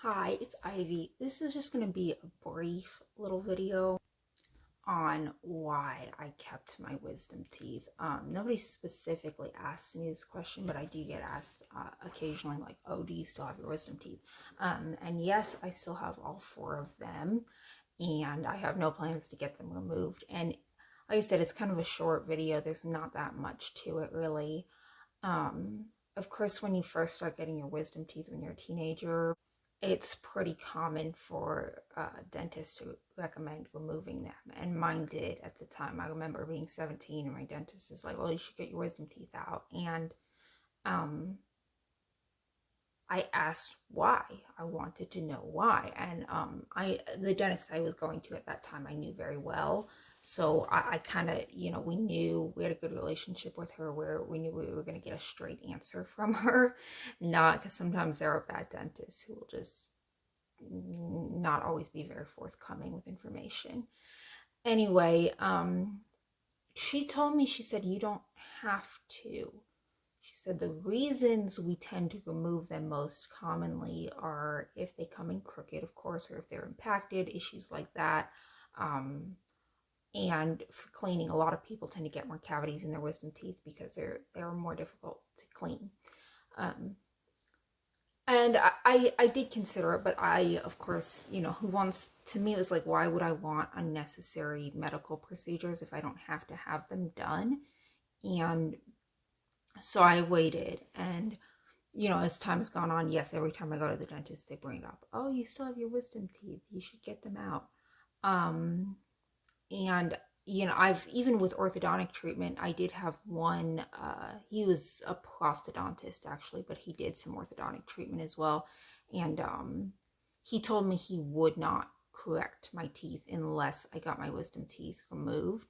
Hi, it's Ivy. This is just going to be a brief little video on why I kept my wisdom teeth. Nobody specifically asked me this question, but I do get asked occasionally, like, oh, do you still have your wisdom teeth? And yes, I still have all four of them, and I have no plans to get them removed. And like I said, it's kind of a short video. There's not that much to it, really. Of course, when you first start getting your wisdom teeth when you're a teenager, it's pretty common for dentists to recommend removing them, and mine did at the time. I remember being 17 and my dentist is like, well, you should get your wisdom teeth out. And I asked why. I wanted to know why. And the dentist I was going to at that time, I knew very well. So I kind of, we knew we had a good relationship with her where we knew we were going to get a straight answer from her. Not because sometimes there are bad dentists who will just not always be very forthcoming with information. Anyway, she told me, she said, you don't have to. She said the reasons we tend to remove them most commonly are if they come in crooked, of course, or if they're impacted, issues like that. And for cleaning, a lot of people tend to get more cavities in their wisdom teeth because they're more difficult to clean. And I did consider it, but I, of course, who wants, to me, it was like, why would I want unnecessary medical procedures if I don't have to have them done? And so I waited, and, as time has gone on, yes, every time I go to the dentist, they bring it up. Oh, you still have your wisdom teeth. You should get them out. And I've, even with orthodontic treatment, I did have one, he was a prosthodontist actually, but he did some orthodontic treatment as well. And he told me he would not correct my teeth unless I got my wisdom teeth removed,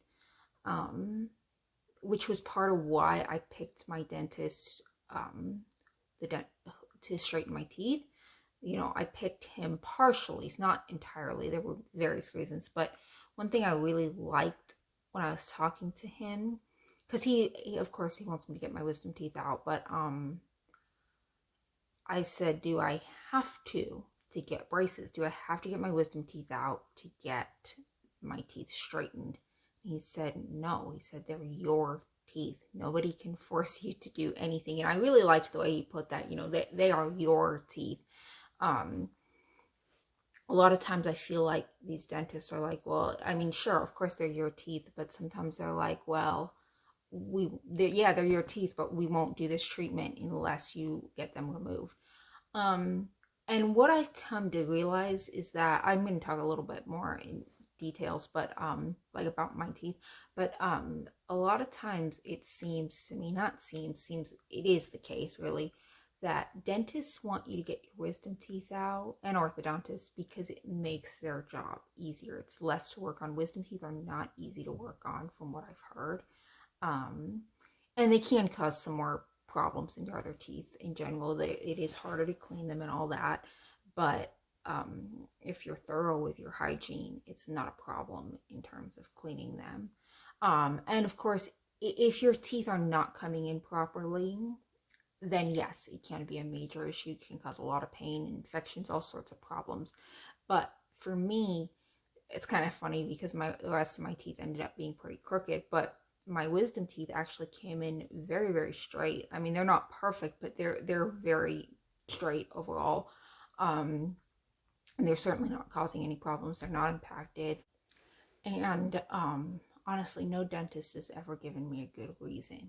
which was part of why I picked my dentist to straighten my teeth. I picked him partially, it's not entirely, there were various reasons, but one thing I really liked when I was talking to him, because he of course, he wants me to get my wisdom teeth out, but I said, do I have to get braces? Do I have to get my wisdom teeth out to get my teeth straightened? He said, no. He said, they're your teeth. Nobody can force you to do anything. And I really liked the way he put that, they are your teeth. A lot of times I feel like these dentists are like, well, I mean, sure, of course they're your teeth, but sometimes they're like, well, they're your teeth, but we won't do this treatment unless you get them removed. And what I've come to realize is that I'm going to talk a little bit more in details, but like about my teeth, but a lot of times it seems to me, seems it is the case really, that dentists want you to get your wisdom teeth out, and orthodontists, because it makes their job easier. It's less to work on. Wisdom teeth are not easy to work on from what I've heard. And they can cause some more problems in your other teeth in general. It is harder to clean them and all that, but if you're thorough with your hygiene, it's not a problem in terms of cleaning them. And of course, if your teeth are not coming in properly, then yes, it can be a major issue. It can cause a lot of pain, infections, all sorts of problems. But for me, it's kind of funny because the rest of my teeth ended up being pretty crooked, but my wisdom teeth actually came in very, very straight. I mean, they're not perfect, but they're very straight overall. And they're certainly not causing any problems. They're not impacted. And honestly, no dentist has ever given me a good reason to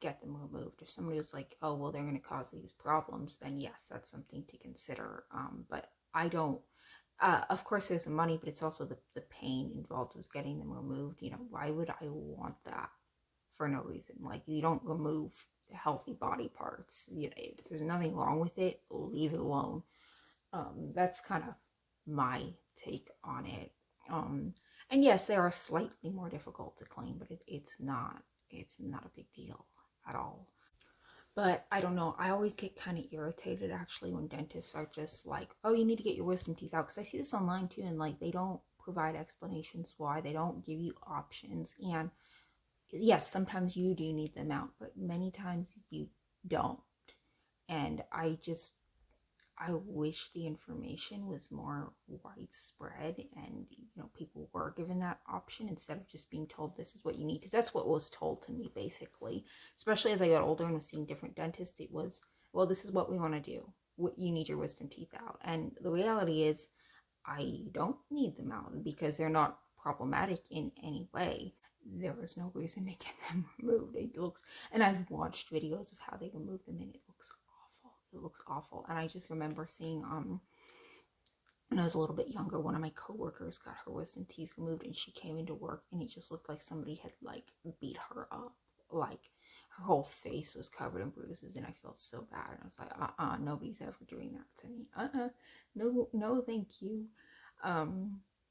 get them removed. If somebody was like, oh, well, they're going to cause these problems, then yes, that's something to consider. But I don't. Of course, there's the money, but it's also the pain involved with getting them removed. Why would I want that for no reason? Like, you don't remove healthy body parts. If there's nothing wrong with it, leave it alone. That's kind of my take on it. And yes, they are slightly more difficult to clean, but it's not a big deal at all. But I don't know, I always get kind of irritated actually when dentists are just like, oh, you need to get your wisdom teeth out, because I see this online too, and like, they don't provide explanations why, they don't give you options. And yes, sometimes you do need them out, but many times you don't. And I wish the information was more widespread and, you know, people were given that option instead of just being told this is what you need, because that's what was told to me basically. Especially as I got older and was seeing different dentists, it was, well, this is what we want to do. You need your wisdom teeth out. And the reality is I don't need them out because they're not problematic in any way. There was no reason to get them removed. It looks, and I've watched videos of how they remove them and it looks awful. It looks awful. And I just remember seeing when I was a little bit younger, one of my coworkers got her wisdom teeth removed and she came into work and it just looked like somebody had like beat her up. Like her whole face was covered in bruises and I felt so bad. And I was like, nobody's ever doing that to me. No, thank you.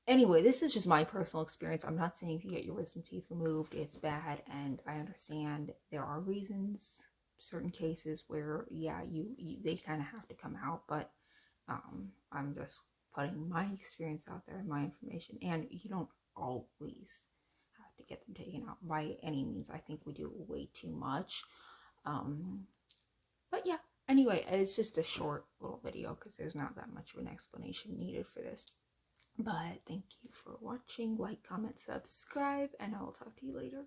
Anyway, this is just my personal experience. I'm not saying if you get your wisdom teeth removed, it's bad. And I understand there are reasons, certain cases where, yeah, they kind of have to come out. But I'm just putting my experience out there, my information. And you don't always have to get them taken out by any means. I think we do way too much. But yeah, anyway, it's just a short little video because there's not that much of an explanation needed for this. But thank you for watching. Like, comment, subscribe, and I will talk to you later.